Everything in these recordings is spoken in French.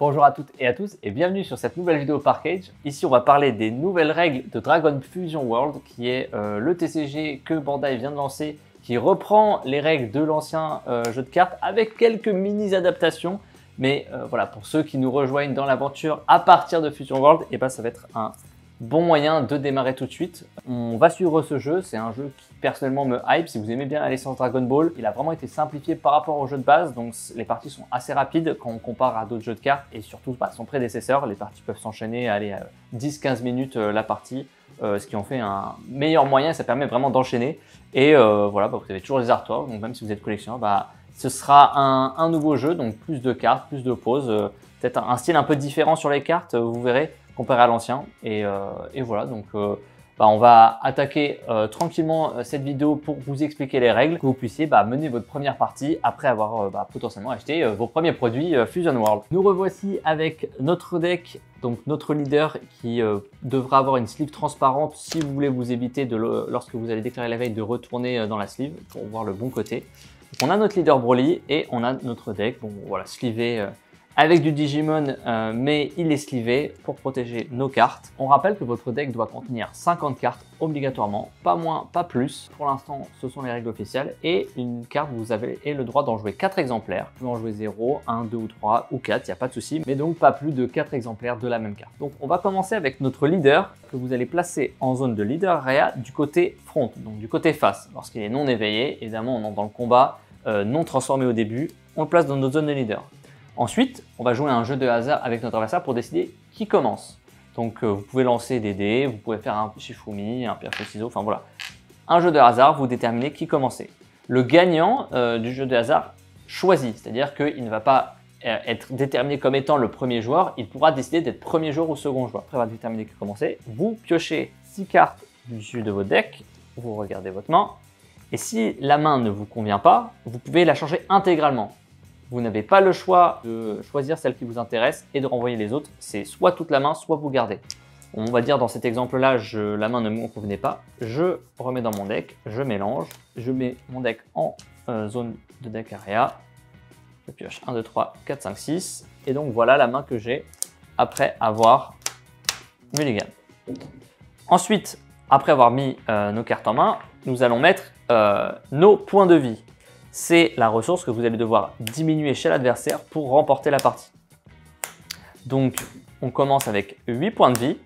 Bonjour à toutes et à tous et bienvenue sur cette nouvelle vidéo Parkage. Ici on va parler des nouvelles règles de Dragon Fusion World qui est le TCG que Bandai vient de lancer, qui reprend les règles de l'ancien jeu de cartes avec quelques mini adaptations. Mais voilà, pour ceux qui nous rejoignent dans l'aventure à partir de Fusion World, et ça va être un bon moyen de démarrer tout de suite. On va suivre ce jeu, c'est un jeu qui personnellement me hype. Si vous aimez bien la licence Dragon Ball, il a vraiment été simplifié par rapport au jeu de base, donc les parties sont assez rapides quand on compare à d'autres jeux de cartes et surtout son prédécesseur. Les parties peuvent s'enchaîner à 10-15 minutes la partie, ce qui en fait un meilleur moyen, ça permet vraiment d'enchaîner. Et voilà, vous avez toujours les artworks, donc même si vous êtes collectionneur, ce sera un nouveau jeu, donc plus de cartes, plus de poses, peut-être un style un peu différent sur les cartes, vous verrez, comparé à l'ancien. Et voilà, donc on va attaquer tranquillement cette vidéo pour vous expliquer les règles, que vous puissiez mener votre première partie après avoir potentiellement acheté vos premiers produits Fusion World. Nous revoici avec notre deck, donc notre leader qui devra avoir une sleeve transparente si vous voulez vous éviter lorsque vous allez déclarer la veille de retourner dans la sleeve pour voir le bon côté. Donc, on a notre leader Broly et on a notre deck, bon voilà, sleevé avec du Digimon, mais il est sleevé pour protéger nos cartes. On rappelle que votre deck doit contenir 50 cartes obligatoirement, pas moins, pas plus. Pour l'instant, ce sont les règles officielles. Et une carte, vous avez le droit d'en jouer 4 exemplaires. Vous pouvez en jouer 0, 1, 2 ou 3 ou 4, il n'y a pas de souci. Mais donc pas plus de 4 exemplaires de la même carte. Donc on va commencer avec notre leader que vous allez placer en zone de leader area du côté front, donc du côté face. Lorsqu'il est non éveillé, évidemment on entre dans le combat, non transformé au début, on le place dans notre zone de leader. Ensuite, on va jouer un jeu de hasard avec notre adversaire pour décider qui commence. Donc vous pouvez lancer des dés, vous pouvez faire un Shifumi, un pierre feuille ciseaux, enfin voilà. Un jeu de hasard, vous déterminez qui commence. Le gagnant du jeu de hasard choisit, c'est-à-dire qu'il ne va pas être déterminé comme étant le premier joueur, il pourra décider d'être premier joueur ou second joueur. Après avoir déterminé qui commence, vous piochez 6 cartes du jeu de votre deck, vous regardez votre main, et si la main ne vous convient pas, vous pouvez la changer intégralement. Vous n'avez pas le choix de choisir celle qui vous intéresse et de renvoyer les autres. C'est soit toute la main, soit vous gardez. On va dire dans cet exemple-là, la main ne me convenait pas. Je remets dans mon deck, je mélange, je mets mon deck en zone de deck area. Je pioche 1, 2, 3, 4, 5, 6. Et donc voilà la main que j'ai après avoir mulligan. Ensuite, après avoir mis nos cartes en main, nous allons mettre nos points de vie. C'est la ressource que vous allez devoir diminuer chez l'adversaire pour remporter la partie. Donc, on commence avec 8 points de vie.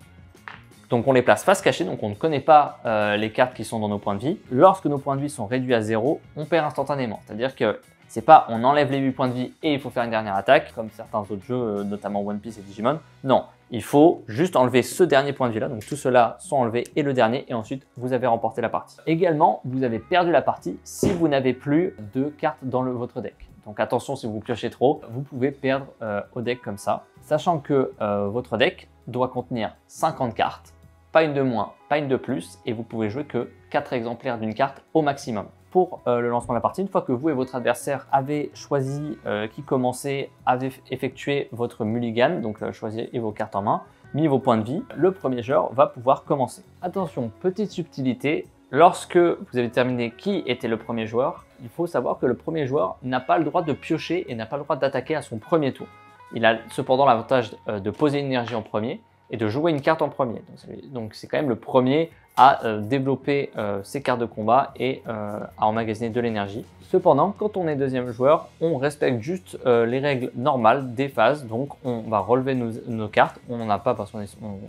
Donc, on les place face cachée, donc on ne connaît pas les cartes qui sont dans nos points de vie. Lorsque nos points de vie sont réduits à 0, on perd instantanément. C'est-à-dire que c'est pas on enlève les 8 points de vie et il faut faire une dernière attaque, comme certains autres jeux, notamment One Piece et Digimon. Non, il faut juste enlever ce dernier point de vie là, donc tous ceux-là sont enlevés et le dernier, et ensuite vous avez remporté la partie. Également, vous avez perdu la partie si vous n'avez plus de cartes dans votre deck. Donc attention, si vous piochez trop, vous pouvez perdre au deck comme ça, sachant que votre deck doit contenir 50 cartes, pas une de moins, pas une de plus, et vous pouvez jouer que 4 exemplaires d'une carte au maximum. Pour le lancement de la partie, une fois que vous et votre adversaire avez choisi qui commençait, avez effectué votre mulligan, donc choisi vos cartes en main, mis vos points de vie, le premier joueur va pouvoir commencer. Attention, petite subtilité, lorsque vous avez terminé qui était le premier joueur, il faut savoir que le premier joueur n'a pas le droit de piocher et n'a pas le droit d'attaquer à son premier tour. Il a cependant l'avantage de poser une énergie en premier et de jouer une carte en premier. Donc c'est quand même le premier à développer ses cartes de combat et à emmagasiner de l'énergie. Cependant, quand on est deuxième joueur, on respecte juste les règles normales des phases. Donc on va relever nos cartes. On n'en a pas parce que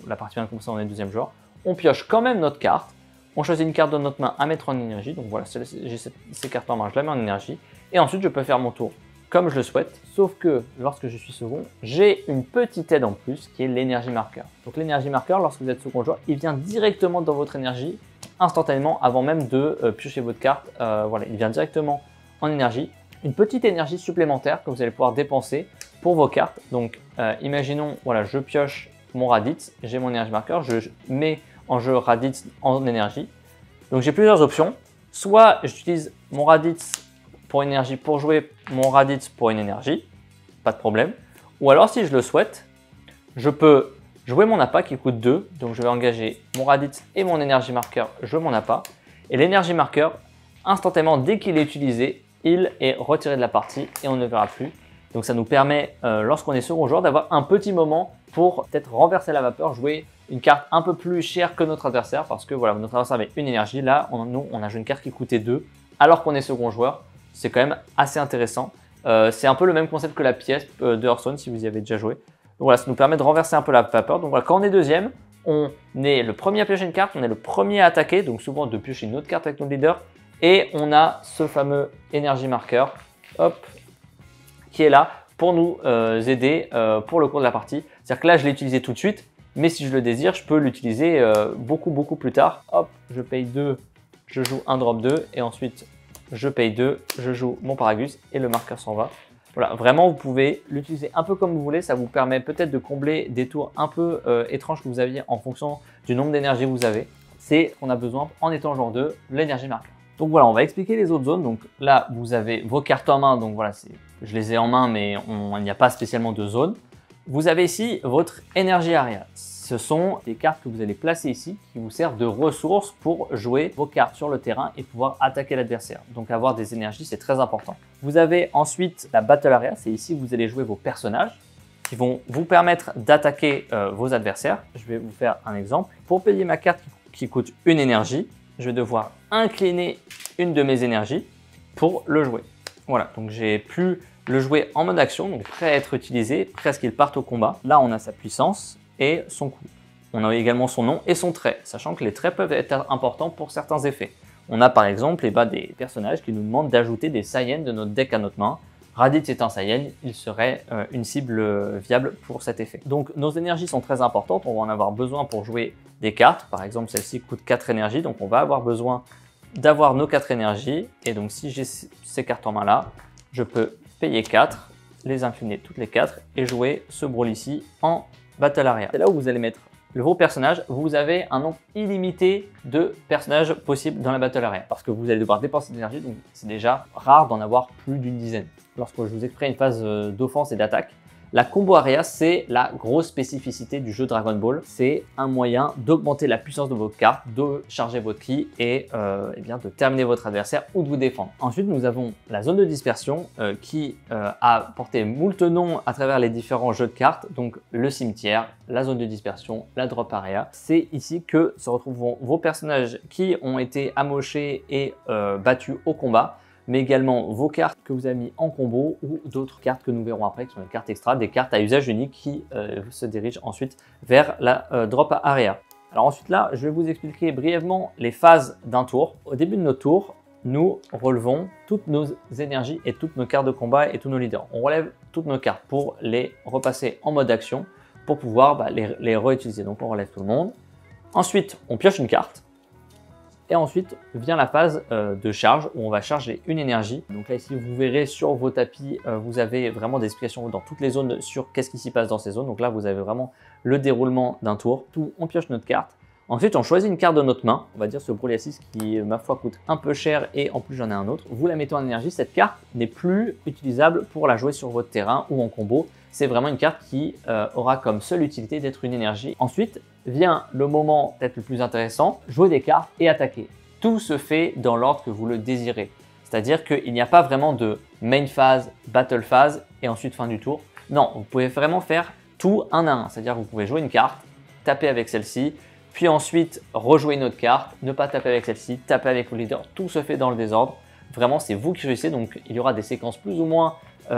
la partie vient de commencer, on est deuxième joueur. On pioche quand même notre carte. On choisit une carte de notre main à mettre en énergie. Donc voilà, j'ai ces cartes en main, je la mets en énergie. Et ensuite, je peux faire mon tour comme je le souhaite, sauf que lorsque je suis second, j'ai une petite aide en plus qui est l'énergie marqueur. Donc l'énergie marqueur, lorsque vous êtes second joueur, il vient directement dans votre énergie instantanément avant même de piocher votre carte. Voilà, il vient directement en énergie. Une petite énergie supplémentaire que vous allez pouvoir dépenser pour vos cartes. Donc imaginons, voilà, je pioche mon Raditz, j'ai mon énergie marqueur, je mets en jeu Raditz en énergie. Donc j'ai plusieurs options. Soit j'utilise mon Raditz pour énergie pour jouer mon Raditz pour une énergie, pas de problème. Ou alors si je le souhaite, je peux jouer mon appât qui coûte 2, donc je vais engager mon Raditz et mon énergie marqueur, je joue mon appât. Et l'énergie marqueur, instantanément dès qu'il est utilisé, il est retiré de la partie et on ne verra plus Donc ça nous permet, lorsqu'on est second joueur, d'avoir un petit moment pour peut-être renverser la vapeur, jouer une carte un peu plus chère que notre adversaire parce que voilà, notre adversaire avait une énergie. Là, nous, on a joué une carte qui coûtait 2 alors qu'on est second joueur. C'est quand même assez intéressant. C'est un peu le même concept que la pièce de Hearthstone si vous y avez déjà joué. Donc voilà, ça nous permet de renverser un peu la vapeur. Donc voilà, quand on est deuxième, on est le premier à piocher une carte, on est le premier à attaquer, donc souvent de piocher une autre carte avec notre leader. Et on a ce fameux Energy Marker, hop, qui est là pour nous aider pour le cours de la partie. C'est-à-dire que là, je l'ai utilisé tout de suite, mais si je le désire, je peux l'utiliser beaucoup plus tard. Hop, je paye 2, je joue un drop 2, et ensuite je paye 2, je joue mon Paragus, et le marqueur s'en va. Voilà, vraiment, vous pouvez l'utiliser un peu comme vous voulez. Ça vous permet peut-être de combler des tours un peu étranges que vous aviez en fonction du nombre d'énergie que vous avez. C'est ce qu'on a besoin en étant joueur 2, l'énergie marqueur. Donc voilà, on va expliquer les autres zones. Donc là, vous avez vos cartes en main. Donc voilà, je les ai en main, mais il n'y a pas spécialement de zone. Vous avez ici votre énergie area. Ce sont des cartes que vous allez placer ici qui vous servent de ressources pour jouer vos cartes sur le terrain et pouvoir attaquer l'adversaire. Donc avoir des énergies, c'est très important. Vous avez ensuite la battle area. C'est ici que vous allez jouer vos personnages qui vont vous permettre d'attaquer vos adversaires. Je vais vous faire un exemple. Pour payer ma carte qui coûte une énergie, je vais devoir incliner une de mes énergies pour le jouer. Voilà, donc j'ai pu le jouer en mode action, donc prêt à être utilisé, prêt à ce qu'il parte au combat. Là, on a sa puissance et son coup. On a également son nom et son trait, sachant que les traits peuvent être importants pour certains effets. On a par exemple des personnages qui nous demandent d'ajouter des Saiyans de notre deck à notre main. Raditz est un Saiyan, il serait une cible viable pour cet effet. Donc nos énergies sont très importantes, on va en avoir besoin pour jouer des cartes. Par exemple, celle-ci coûte 4 énergies, donc on va avoir besoin d'avoir nos 4 énergies. Et donc si j'ai ces cartes en main là, je peux payer 4, les incliner toutes les 4 et jouer ce brawl ici en battle area. C'est là où vous allez mettre vos personnages. Vous avez un nombre illimité de personnages possibles dans la battle area parce que vous allez devoir dépenser de l'énergie, donc c'est déjà rare d'en avoir plus d'une dizaine. Lorsque je vous exprime une phase d'offense et d'attaque, la combo area, c'est la grosse spécificité du jeu Dragon Ball. C'est un moyen d'augmenter la puissance de votre carte, de charger votre ki et bien de terminer votre adversaire ou de vous défendre. Ensuite, nous avons la zone de dispersion qui a porté moult noms à travers les différents jeux de cartes. Donc le cimetière, la zone de dispersion, la drop area. C'est ici que se retrouvent vos personnages qui ont été amochés et battus au combat, mais également vos cartes que vous avez mis en combo ou d'autres cartes que nous verrons après, qui sont des cartes extra, des cartes à usage unique qui se dirigent ensuite vers la drop area. Alors ensuite là, je vais vous expliquer brièvement les phases d'un tour. Au début de notre tour, nous relevons toutes nos énergies et toutes nos cartes de combat et tous nos leaders. On relève toutes nos cartes pour les repasser en mode action pour pouvoir les réutiliser. Donc on relève tout le monde. Ensuite, on pioche une carte. Et ensuite vient la phase de charge où on va charger une énergie. Donc là ici vous verrez sur vos tapis, vous avez vraiment des explications dans toutes les zones sur qu'est-ce qui s'y passe dans ces zones. Donc là vous avez vraiment le déroulement d'un tour. On pioche notre carte. Ensuite on choisit une carte de notre main. On va dire ce Broly 6 qui ma foi coûte un peu cher et en plus j'en ai un autre. Vous la mettez en énergie. Cette carte n'est plus utilisable pour la jouer sur votre terrain ou en combo. C'est vraiment une carte qui aura comme seule utilité d'être une énergie. Ensuite vient le moment peut-être le plus intéressant, jouer des cartes et attaquer. Tout se fait dans l'ordre que vous le désirez. C'est-à-dire qu'il n'y a pas vraiment de main phase, battle phase et ensuite fin du tour. Non, vous pouvez vraiment faire tout un à un. C'est-à-dire que vous pouvez jouer une carte, taper avec celle-ci, puis ensuite rejouer une autre carte, ne pas taper avec celle-ci, taper avec vos leaders. Tout se fait dans le désordre. Vraiment, c'est vous qui choisissez. Donc, il y aura des séquences plus ou moins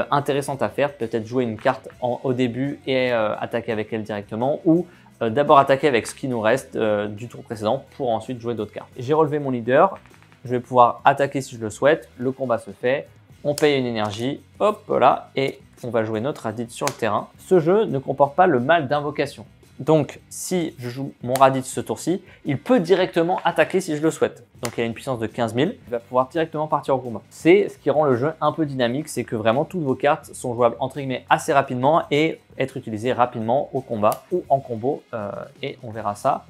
intéressantes à faire. Peut-être jouer une carte au début et attaquer avec elle directement ou d'abord attaquer avec ce qui nous reste du tour précédent pour ensuite jouer d'autres cartes. J'ai relevé mon leader, je vais pouvoir attaquer si je le souhaite, le combat se fait, on paye une énergie, hop là, et on va jouer notre Raditz sur le terrain. Ce jeu ne comporte pas le mal d'invocation. Donc si je joue mon Raditz ce tour-ci, il peut directement attaquer si je le souhaite. Donc il a une puissance de 15 000, il va pouvoir directement partir au combat. C'est ce qui rend le jeu un peu dynamique, c'est que vraiment toutes vos cartes sont jouables entre guillemets assez rapidement et être utilisées rapidement au combat ou en combo. Et on verra ça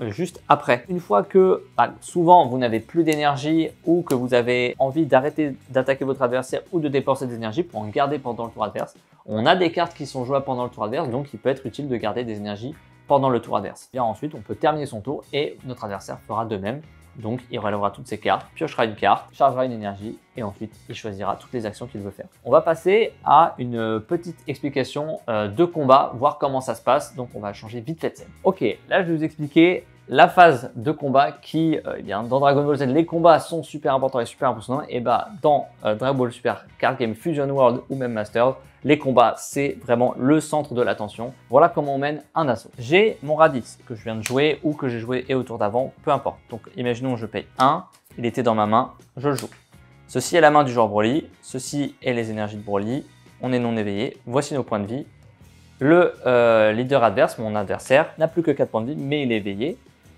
juste après. Une fois que souvent vous n'avez plus d'énergie ou que vous avez envie d'arrêter d'attaquer votre adversaire ou de dépenser des énergies pour en garder pendant le tour adverse, on a des cartes qui sont jouables pendant le tour adverse, donc il peut être utile de garder des énergies pendant le tour adverse. Bien ensuite, on peut terminer son tour et notre adversaire fera de même Donc il relèvera toutes ses cartes, piochera une carte, chargera une énergie et ensuite il choisira toutes les actions qu'il veut faire. On va passer à une petite explication de combat, voir comment ça se passe. Donc on va changer vite fait de scène. Ok, là je vais vous expliquer la phase de combat qui, dans Dragon Ball Z, les combats sont super importants et super impressionnants. Et dans Dragon Ball Super Card Game Fusion World ou même Masters, les combats, c'est vraiment le centre de l'attention. Voilà comment on mène un assaut. J'ai mon Raditz que je viens de jouer ou que j'ai joué et au tour d'avant, peu importe. Donc imaginons je paye 1, il était dans ma main, je le joue. Ceci est la main du joueur Broly, ceci est les énergies de Broly, on est non éveillé, voici nos points de vie. Le leader adverse, mon adversaire, n'a plus que 4 points de vie, mais il est éveillé.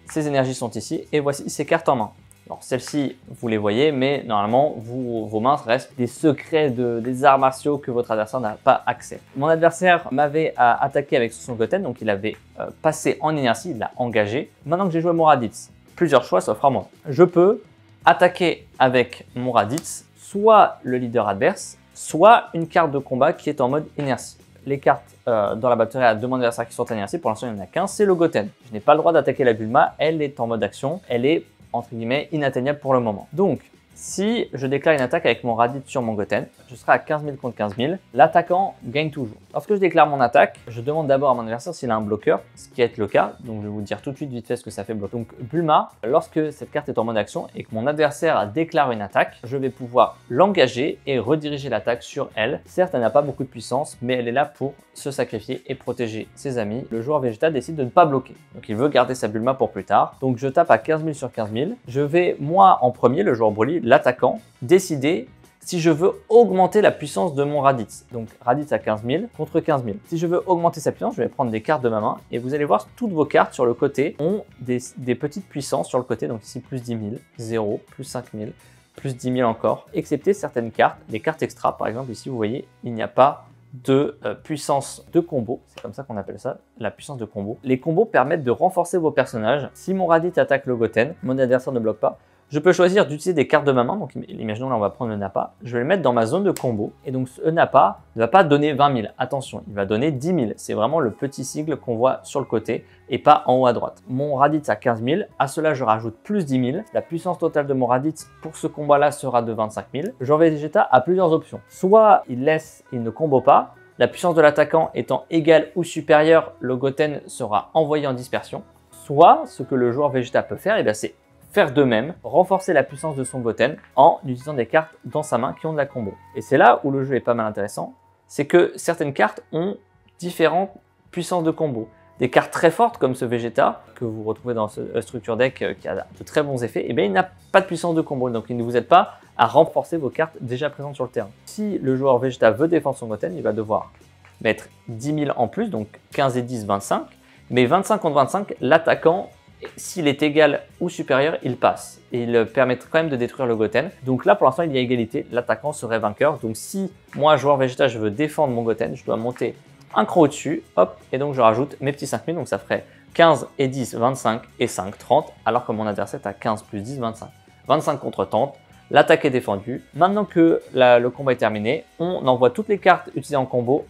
Ses énergies sont ici et voici ses cartes en main. Alors celles-ci, vous les voyez, mais normalement, vos mains restent des secrets des arts martiaux que votre adversaire n'a pas accès. Mon adversaire m'avait attaqué avec son Goten, donc il avait passé en inertie, il l'a engagé. Maintenant que j'ai joué mon Raditz, plusieurs choix s'offrent à moi. Je peux attaquer avec mon Raditz, soit le leader adverse, soit une carte de combat qui est en mode inertie. Les cartes dans la batterie à deux mon adversaire qui sont en inertie, pour l'instant il n'y en a qu'un, c'est le Goten. Je n'ai pas le droit d'attaquer la Bulma, elle est en mode action, elle est entre guillemets inatteignable pour le moment. Donc si je déclare une attaque avec mon Raditz sur mon Goten, je serai à 15 000 contre 15 000. L'attaquant gagne toujours. Lorsque je déclare mon attaque, je demande d'abord à mon adversaire s'il a un bloqueur, ce qui est le cas. Donc je vais vous dire tout de suite vite fait ce que ça fait bloquer. Donc Bulma, lorsque cette carte est en mode action et que mon adversaire déclare une attaque, je vais pouvoir l'engager et rediriger l'attaque sur elle. Certes, elle n'a pas beaucoup de puissance, mais elle est là pour se sacrifier et protéger ses amis. Le joueur Vegeta décide de ne pas bloquer. Donc il veut garder sa Bulma pour plus tard. Donc je tape à 15 000 sur 15 000. Je vais, moi en premier, le joueur Broly, l'attaquant, décider si je veux augmenter la puissance de mon Raditz. Donc Raditz à 15 000 contre 15 000. Si je veux augmenter sa puissance, je vais prendre des cartes de ma main et vous allez voir toutes vos cartes sur le côté ont des petites puissances sur le côté. Donc ici plus 10 000, 0, plus 5 000, plus 10 000 encore, excepté certaines cartes, des cartes extra. Par exemple ici vous voyez, il n'y a pas de puissance de combo, c'est comme ça qu'on appelle ça, la puissance de combo. Les combos permettent de renforcer vos personnages. Si mon Raditz attaque le Goten, mon adversaire ne bloque pas, je peux choisir d'utiliser des cartes de ma main. Donc imaginons là on va prendre le Nappa, je vais le mettre dans ma zone de combo et donc ce Nappa ne va pas donner 20 000, attention, il va donner 10 000, c'est vraiment le petit sigle qu'on voit sur le côté et pas en haut à droite. Mon Raditz à 15 000, à cela je rajoute plus 10 000, la puissance totale de mon Raditz pour ce combat là sera de 25 000. Le joueur Vegeta a plusieurs options, soit il ne combo pas, la puissance de l'attaquant étant égale ou supérieure, le Goten sera envoyé en dispersion, soit ce que le joueur Vegeta peut faire, c'est faire de même, renforcer la puissance de son Goten en utilisant des cartes dans sa main qui ont de la combo. Et c'est là où le jeu est pas mal intéressant, c'est que certaines cartes ont différentes puissances de combo. Des cartes très fortes comme ce Vegeta que vous retrouvez dans ce structure deck qui a de très bons effets, il n'a pas de puissance de combo, donc il ne vous aide pas à renforcer vos cartes déjà présentes sur le terrain. Si le joueur Vegeta veut défendre son Goten, il va devoir mettre 10 000 en plus, donc 15 et 10, 25, mais 25 contre 25, l'attaquant, s'il est égal ou supérieur, il passe. Et il permet quand même de détruire le Goten. Donc là, pour l'instant, il y a égalité. L'attaquant serait vainqueur. Donc si moi, joueur Vegeta, je veux défendre mon Goten, je dois monter un cran au-dessus. Hop, et donc je rajoute mes petits 5000. Donc ça ferait 15 et 10, 25 et 5, 30. Alors que mon adversaire est à 15 plus 10, 25. 25 contre 30. L'attaque est défendue. Maintenant que le combat est terminé, on envoie toutes les cartes utilisées en combo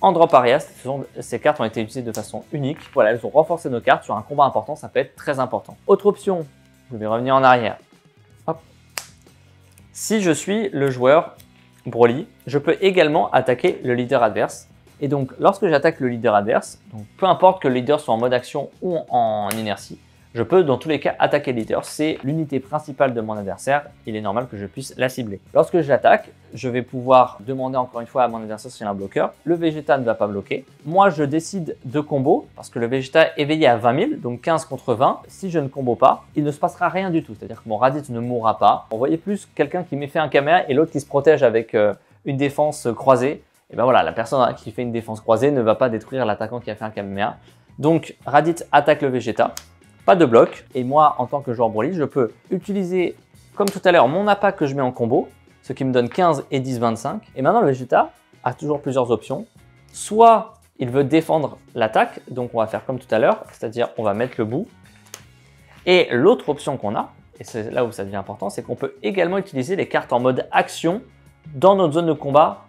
en drop area. Ces cartes ont été utilisées de façon unique. Voilà, elles ont renforcé nos cartes sur un combat important, ça peut être très important. Autre option, je vais revenir en arrière. Hop. Si je suis le joueur Broly, je peux également attaquer le leader adverse. Et donc, lorsque j'attaque le leader adverse, donc peu importe que le leader soit en mode action ou en inertie, je peux dans tous les cas attaquer le leader. C'est l'unité principale de mon adversaire. Il est normal que je puisse la cibler. Lorsque je l'attaque, je vais pouvoir demander encore une fois à mon adversaire s'il a un bloqueur. Le Vegeta ne va pas bloquer. Moi, je décide de combo parce que le Vegeta est éveillé à 20 000, donc 15 contre 20. Si je ne combo pas, il ne se passera rien du tout. C'est-à-dire que mon Raditz ne mourra pas. On voyait plus quelqu'un qui m'ait fait un Kamehameha et l'autre qui se protège avec une défense croisée. Et ben voilà, la personne qui fait une défense croisée ne va pas détruire l'attaquant qui a fait un Kamehameha. Donc, Raditz attaque le Vegeta. Pas de bloc, et moi en tant que joueur Broly, je peux utiliser comme tout à l'heure mon appât que je mets en combo, ce qui me donne 15 et 10, 25. Et maintenant le Vegeta a toujours plusieurs options. Soit il veut défendre l'attaque, donc on va faire comme tout à l'heure, c'est-à-dire on va mettre le bout. Et l'autre option qu'on a, et c'est là où ça devient important, c'est qu'on peut également utiliser les cartes en mode action dans notre zone de combat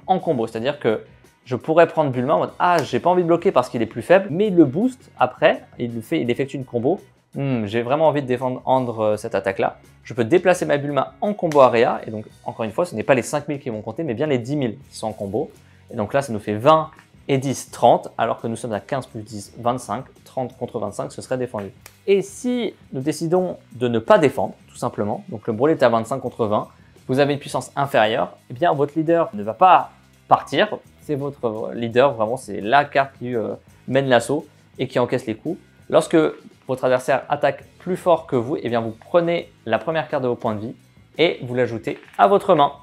en combo. C'est-à-dire que je pourrais prendre Bulma en mode « Ah, j'ai pas envie de bloquer parce qu'il est plus faible », mais il le booste après, il effectue une combo j'ai vraiment envie de défendre cette attaque-là, je peux déplacer ma Bulma en combo area. Et donc, encore une fois, ce n'est pas les 5000 qui vont compter, mais bien les 10 000 qui sont en combo. Et donc là, ça nous fait 20 et 10, 30, alors que nous sommes à 15 plus 10, 25. 30 contre 25, ce serait défendu. Et si nous décidons de ne pas défendre, tout simplement, donc le Broly est à 25 contre 20, vous avez une puissance inférieure, eh bien votre leader ne va pas partir, c'est votre leader, vraiment c'est la carte qui mène l'assaut et qui encaisse les coups. Lorsque votre adversaire attaque plus fort que vous, eh bien vous prenez la première carte de vos points de vie et vous l'ajoutez à votre main.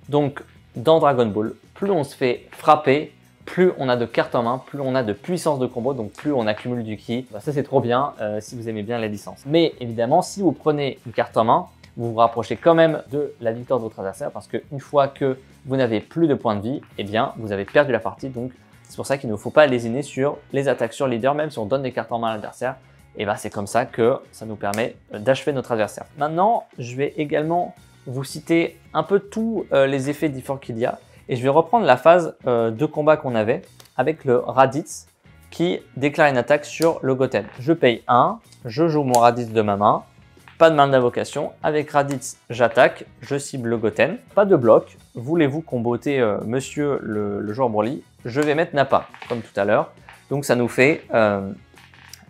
Donc dans Dragon Ball, plus on se fait frapper, plus on a de cartes en main, plus on a de puissance de combo, donc plus on accumule du ki. Ça c'est trop bien si vous aimez bien la licence. Mais évidemment, si vous prenez une carte en main, vous vous rapprochez quand même de la victoire de votre adversaire parce qu'une fois que vous n'avez plus de points de vie, eh bien vous avez perdu la partie. Donc c'est pour ça qu'il ne faut pas lésiner sur les attaques sur leader, même si on donne des cartes en main à l'adversaire. Et ben c'est comme ça que ça nous permet d'achever notre adversaire. Maintenant, je vais également vous citer un peu tous les effets différents qu'il y a. Et je vais reprendre la phase de combat qu'on avait avec le Raditz qui déclare une attaque sur le Goten. Je paye 1, je joue mon Raditz de ma main, pas de main d'invocation. Avec Raditz, j'attaque, je cible le Goten. Pas de bloc. Voulez-vous comboter monsieur le joueur Broly? Je vais mettre Nappa, comme tout à l'heure. Donc ça nous fait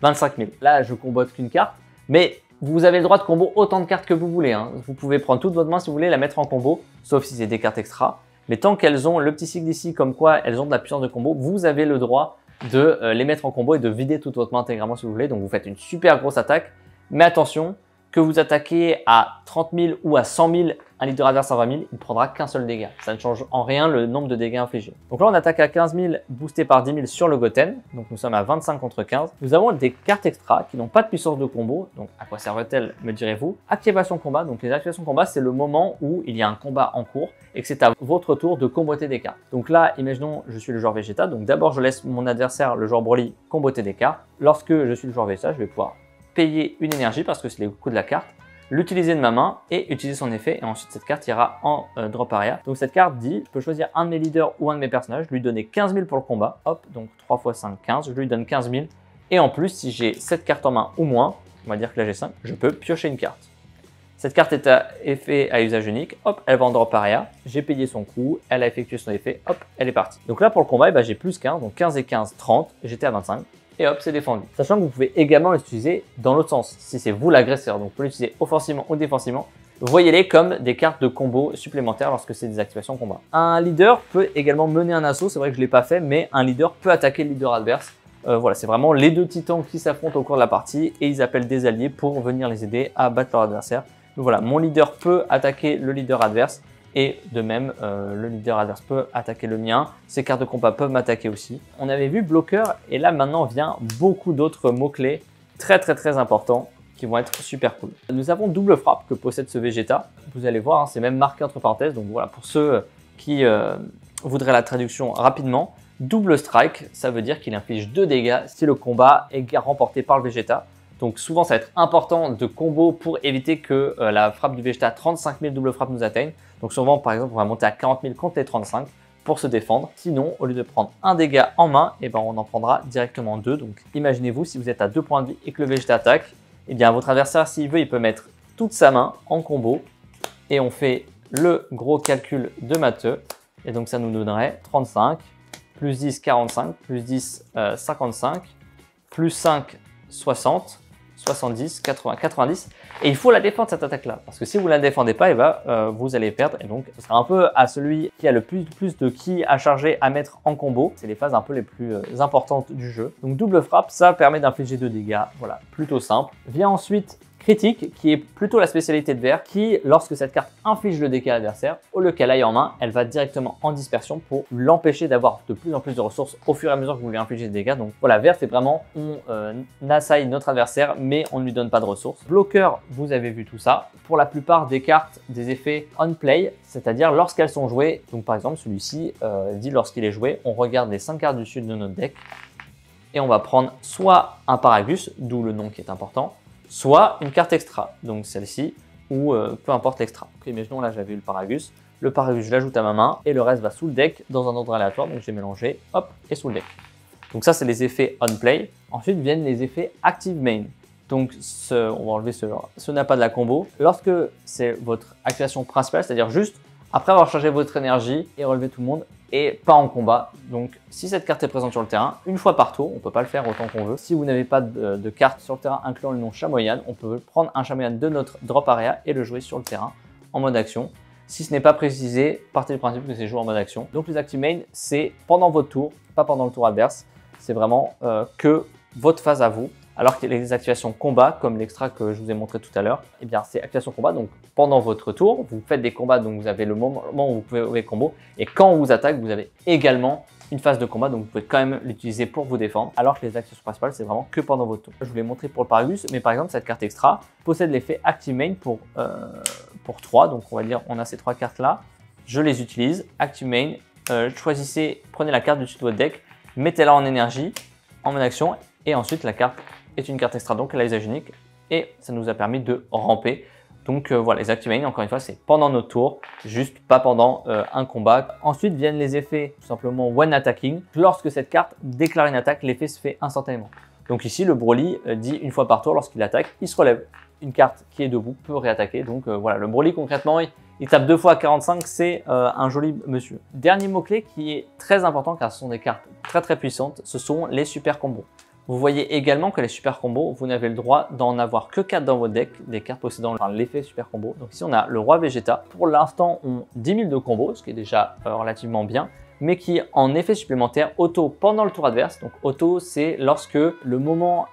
25 000. Là, je combote qu'une carte, mais vous avez le droit de combo autant de cartes que vous voulez. Vous pouvez prendre toute votre main si vous voulez, la mettre en combo, sauf si c'est des cartes extra. Mais tant qu'elles ont le petit sigle ici, comme quoi elles ont de la puissance de combo, vous avez le droit de les mettre en combo et de vider toute votre main intégralement si vous voulez. Donc vous faites une super grosse attaque. Mais attention, que vous attaquez à 30 000 ou à 100 000, un leader adverse à 20 000, il ne prendra qu'un seul dégât. Ça ne change en rien le nombre de dégâts infligés. Donc là, on attaque à 15 000, boosté par 10 000 sur le Goten. Donc nous sommes à 25 contre 15. Nous avons des cartes extra qui n'ont pas de puissance de combo. Donc à quoi servent-elles, me direz-vous? Activation combat. Donc les activations combat, c'est le moment où il y a un combat en cours et que c'est à votre tour de comboter des cartes. Donc là, imaginons, je suis le joueur Vegeta. Donc d'abord, je laisse mon adversaire, le joueur Broly, comboter des cartes. Lorsque je suis le joueur Vegeta, je vais pouvoir payer une énergie parce que c'est les coûts de la carte, l'utiliser de ma main et utiliser son effet. Et ensuite, cette carte ira en drop area. Donc cette carte dit, je peux choisir un de mes leaders ou un de mes personnages, lui donner 15 000 pour le combat. Hop, donc 3 x 5, 15. Je lui donne 15 000. Et en plus, si j'ai 7 cartes en main ou moins, on va dire que là j'ai 5, je peux piocher une carte. Cette carte est à effet à usage unique. Hop, elle va en drop area. J'ai payé son coût, elle a effectué son effet. Hop, elle est partie. Donc là, pour le combat, j'ai plus 15. Donc 15 et 15, 30. J'étais à 25. Et hop, c'est défendu. Sachant que vous pouvez également l'utiliser dans l'autre sens, si c'est vous l'agresseur. Donc, vous pouvez l'utiliser offensivement ou défensivement. Voyez-les comme des cartes de combo supplémentaires lorsque c'est des activations combat. Un leader peut également mener un assaut. C'est vrai que je ne l'ai pas fait, mais un leader peut attaquer le leader adverse. Voilà, c'est vraiment les deux titans qui s'affrontent au cours de la partie et ils appellent des alliés pour venir les aider à battre leur adversaire. Donc voilà, mon leader peut attaquer le leader adverse. Et de même, le leader adverse peut attaquer le mien. Ces cartes de combat peuvent m'attaquer aussi. On avait vu bloqueur et là maintenant vient beaucoup d'autres mots-clés très importants qui vont être super cool. Nous avons double frappe que possède ce Vegeta. Vous allez voir, c'est même marqué entre parenthèses. Donc voilà, pour ceux qui voudraient la traduction rapidement, double strike, ça veut dire qu'il inflige 2 dégâts si le combat est remporté par le Vegeta. Donc souvent, ça va être important de combo pour éviter que la frappe du Vegeta 35 000 double frappe nous atteigne. Donc souvent, par exemple, on va monter à 40 000 contre les 35 pour se défendre. Sinon, au lieu de prendre un dégât en main, on en prendra directement 2. Donc imaginez-vous, si vous êtes à 2 points de vie et que le Vegeta attaque, votre adversaire, s'il veut, il peut mettre toute sa main en combo. Et on fait le gros calcul de matheux. Et donc ça nous donnerait 35, plus 10, 45, plus 10, 55, plus 5, 60. 70, 80, 90 et il faut la défendre cette attaque là parce que si vous la défendez pas vous allez perdre et donc ce sera un peu à celui qui a le plus de ki à charger à mettre en combo. C'est les phases un peu les plus importantes du jeu. Donc double frappe, ça permet d'infliger 2 dégâts, voilà, plutôt simple. Vient ensuite critique qui est plutôt la spécialité de vert qui, lorsque cette carte inflige le dégât à l'adversaire, au lieu qu'elle aille en main, elle va directement en dispersion pour l'empêcher d'avoir de plus en plus de ressources au fur et à mesure que vous lui infligez des dégâts. Donc voilà, vert c'est vraiment on assaille notre adversaire mais on ne lui donne pas de ressources. Bloqueur, vous avez vu tout ça. Pour la plupart des cartes, des effets on play, c'est-à-dire lorsqu'elles sont jouées, donc par exemple celui-ci dit lorsqu'il est joué, on regarde les 5 cartes du sud de notre deck et on va prendre soit un Paragus, d'où le nom qui est important, soit une carte extra, donc celle-ci, ou peu importe l'extra. Donc, imaginons là j'avais eu le Paragus, je l'ajoute à ma main et le reste va sous le deck dans un ordre aléatoire, donc j'ai mélangé, hop, et sous le deck. Donc ça c'est les effets on play. Ensuite viennent les effets active main. Donc, on va enlever ce n'a pas de la combo. Lorsque c'est votre activation principale, c'est-à-dire juste après avoir chargé votre énergie et relevé tout le monde, et pas en combat. Donc, si cette carte est présente sur le terrain, une fois par tour, on ne peut pas le faire autant qu'on veut. Si vous n'avez pas de carte sur le terrain incluant le nom Chamoyan, on peut prendre un Chamoyan de notre drop area et le jouer sur le terrain en mode action. Si ce n'est pas précisé, partez du principe que c'est joué en mode action. Donc, les Active Main, c'est pendant votre tour, pas pendant le tour adverse. C'est vraiment que votre phase à vous. Alors que les activations combat, comme l'extra que je vous ai montré tout à l'heure, eh bien c'est activation combat. Donc pendant votre tour, vous faites des combats, donc vous avez le moment où vous pouvez combo. Et quand on vous attaque, vous avez également une phase de combat, donc vous pouvez quand même l'utiliser pour vous défendre. Alors que les actions principales, c'est vraiment que pendant votre tour. Je vous l'ai montré pour le Paragus, mais par exemple, cette carte extra possède l'effet Active Main pour 3. Donc on va dire, on a ces 3 cartes-là. Je les utilise. Active Main, choisissez, prenez la carte du dessus de votre deck, mettez-la en énergie, en mode action, et ensuite la carte est une carte extra, donc elle a usage unique et ça nous a permis de ramper. Donc voilà, les Active Main, encore une fois, c'est pendant notre tour, juste pas pendant un combat. Ensuite viennent les effets, tout simplement one attacking. Lorsque cette carte déclare une attaque, l'effet se fait instantanément. Donc ici, le Broly dit une fois par tour, lorsqu'il attaque, il se relève. Une carte qui est debout peut réattaquer. Donc voilà, le Broly concrètement, il tape 2 fois à 45, c'est un joli monsieur. Dernier mot-clé qui est très important car ce sont des cartes très puissantes, ce sont les super combos. Vous voyez également que les super combos, vous n'avez le droit d'en avoir que 4 dans votre deck, des cartes possédant l'effet super combo. Donc ici on a le roi Vegeta. Pour l'instant, on 10 000 de combos, ce qui est déjà relativement bien, mais qui en effet supplémentaire auto pendant le tour adverse. Donc auto, c'est lorsque le moment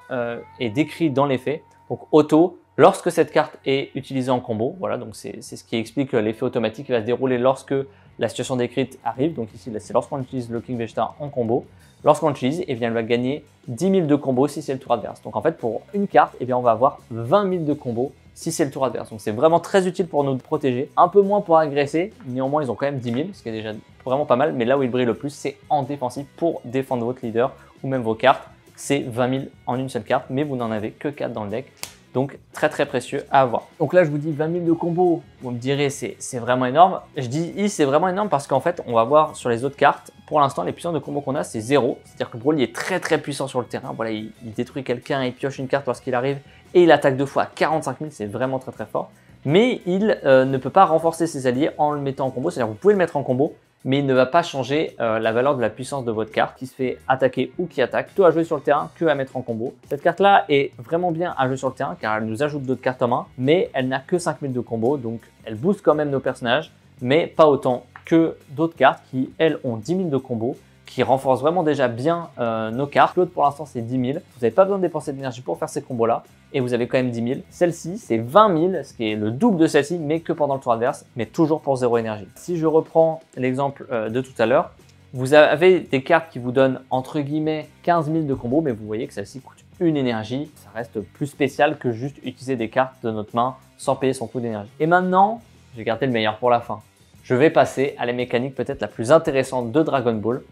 est décrit dans l'effet. Donc auto, lorsque cette carte est utilisée en combo. Voilà, donc c'est ce qui explique l'effet automatique qui va se dérouler lorsque la situation décrite arrive. Donc ici, c'est lorsqu'on utilise le King Vegeta en combo. Lorsqu'on l'utilise, eh bien, elle va gagner 10 000 de combos si c'est le tour adverse. Donc en fait, pour une carte, eh bien, on va avoir 20 000 de combos si c'est le tour adverse. Donc c'est vraiment très utile pour nous protéger. Un peu moins pour agresser, néanmoins ils ont quand même 10 000, ce qui est déjà vraiment pas mal. Mais là où il brille le plus, c'est en défensif pour défendre votre leader ou même vos cartes. C'est 20 000 en une seule carte, mais vous n'en avez que 4 dans le deck. Donc très précieux à avoir. Donc là je vous dis 20 000 de combos, vous me direz c'est vraiment énorme. Je dis c'est vraiment énorme parce qu'en fait on va voir sur les autres cartes, pour l'instant les puissances de combos qu'on a c'est 0. C'est-à-dire que Broly est très puissant sur le terrain. Voilà, il détruit quelqu'un, il pioche une carte lorsqu'il arrive et il attaque 2 fois à 45 000, c'est vraiment très fort. Mais il ne peut pas renforcer ses alliés en le mettant en combo, c'est-à-dire vous pouvez le mettre en combo, mais il ne va pas changer la valeur de la puissance de votre carte qui se fait attaquer ou qui attaque, plutôt à jouer sur le terrain que à mettre en combo. Cette carte-là est vraiment bien à jouer sur le terrain car elle nous ajoute d'autres cartes en main, mais elle n'a que 5000 de combo, donc elle booste quand même nos personnages, mais pas autant que d'autres cartes qui, elles, ont 10 000 de combo, qui renforcent vraiment déjà bien nos cartes. L'autre pour l'instant c'est 10 000, vous n'avez pas besoin de dépenser d'énergie pour faire ces combos là et vous avez quand même 10 000. Celle-ci c'est 20 000, ce qui est le double de celle-ci mais que pendant le tour adverse, mais toujours pour 0 énergie. Si je reprends l'exemple de tout à l'heure, vous avez des cartes qui vous donnent entre guillemets 15 000 de combo, mais vous voyez que celle-ci coûte une énergie. Ça reste plus spécial que juste utiliser des cartes de notre main sans payer son coût d'énergie. Et maintenant, j'ai gardé le meilleur pour la fin. Je vais passer à la mécanique peut-être la plus intéressante de Dragon Ball.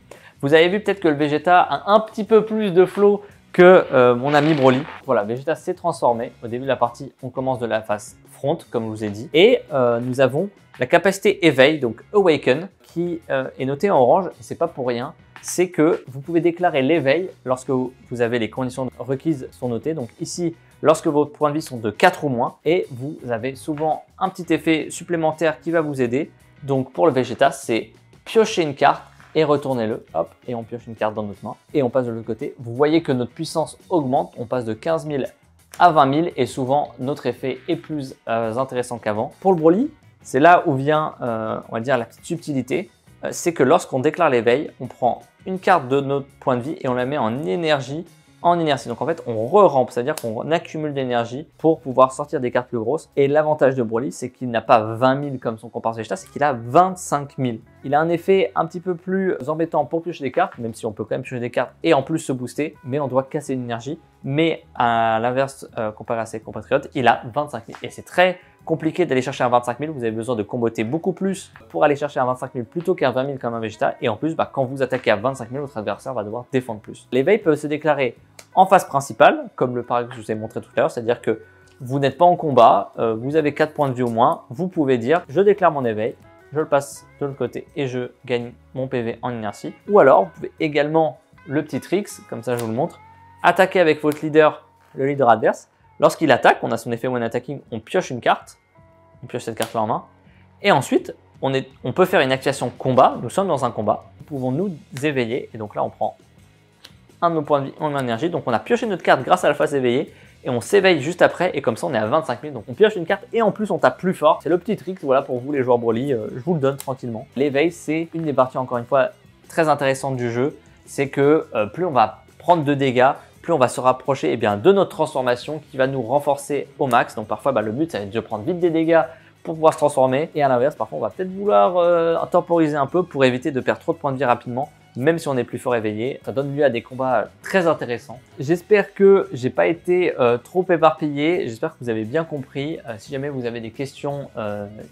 Vous avez vu peut-être que le Vegeta a un petit peu plus de flow que mon ami Broly. Voilà, Vegeta s'est transformé. Au début de la partie, on commence de la phase front, comme je vous ai dit. Et nous avons la capacité éveil, donc Awaken, qui est notée en orange. Et c'est pas pour rien. C'est que vous pouvez déclarer l'éveil lorsque vous avez les conditions requises sont notées. Donc ici, lorsque vos points de vie sont de 4 ou moins. Et vous avez souvent un petit effet supplémentaire qui va vous aider. Donc pour le Vegeta, c'est piocher une carte et retournez-le, hop, et on pioche une carte dans notre main et on passe de l'autre côté. Vous voyez que notre puissance augmente, on passe de 15 000 à 20 000 et souvent notre effet est plus intéressant qu'avant. Pour le Broly, c'est là où vient, on va dire, la petite subtilité, c'est que lorsqu'on déclare l'éveil, on prend une carte de notre point de vie et on la met en énergie, en inertie. Donc en fait, on re-rampe, c'est-à-dire qu'on accumule d'énergie pour pouvoir sortir des cartes plus grosses. Et l'avantage de Broly, c'est qu'il n'a pas 20 000 comme son comparse Vegeta, c'est qu'il a 25 000. Il a un effet un petit peu plus embêtant pour piocher des cartes, même si on peut quand même piocher des cartes et en plus se booster, mais on doit casser une énergie. Mais à l'inverse, comparé à ses compatriotes, il a 25 000. Et c'est très compliqué d'aller chercher un 25 000, vous avez besoin de comboter beaucoup plus pour aller chercher un 25 000 plutôt qu'un 20 000 comme un Vegeta. Et en plus, quand vous attaquez à 25 000, votre adversaire va devoir défendre plus. L'éveil peut se déclarer en phase principale, comme le pari que je vous ai montré tout à l'heure, c'est-à-dire que vous n'êtes pas en combat, vous avez 4 points de vie au moins, vous pouvez dire je déclare mon éveil, je le passe de l'autre côté et je gagne mon PV en inertie. Ou alors, vous pouvez également, le petit tricks, comme ça je vous le montre, attaquer avec votre leader, le leader adverse, Lorsqu'il attaque, on a son effet when attacking, on pioche une carte. On pioche cette carte-là en main. Et ensuite, on peut faire une activation combat. Nous sommes dans un combat. Nous pouvons nous éveiller. Et donc là, on prend un de nos points de vie en énergie. Donc on a pioché notre carte grâce à la phase éveillée. Et on s'éveille juste après. Et comme ça, on est à 25 000. Donc on pioche une carte et en plus, on tape plus fort. C'est le petit trick, voilà, pour vous les joueurs Broly. Je vous le donne tranquillement. L'éveil, c'est une des parties, encore une fois, très intéressantes du jeu. C'est que plus on va prendre de dégâts, plus on va se rapprocher de notre transformation qui va nous renforcer au max. Donc parfois, le but, ça va être de prendre vite des dégâts pour pouvoir se transformer. Et à l'inverse, parfois, on va peut-être vouloir temporiser un peu pour éviter de perdre trop de points de vie rapidement, même si on est plus fort éveillé. Ça donne lieu à des combats très intéressants. J'espère que j'ai pas été trop éparpillé. J'espère que vous avez bien compris. Si jamais vous avez des questions,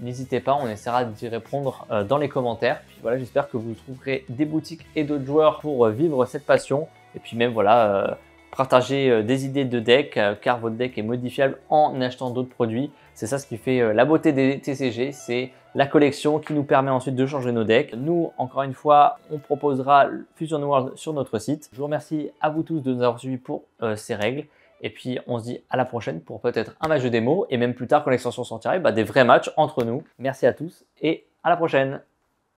n'hésitez pas. On essaiera d'y répondre dans les commentaires. Puis voilà, j'espère que vous trouverez des boutiques et d'autres joueurs pour vivre cette passion. Et puis même, voilà, partager des idées de deck, car votre deck est modifiable en achetant d'autres produits. C'est ça ce qui fait la beauté des TCG, c'est la collection qui nous permet ensuite de changer nos decks. Nous, encore une fois, on proposera Fusion World sur notre site. Je vous remercie à vous tous de nous avoir suivis pour ces règles. Et puis, on se dit à la prochaine pour peut-être un match de démo et même plus tard quand l'extension sortira, des vrais matchs entre nous. Merci à tous et à la prochaine.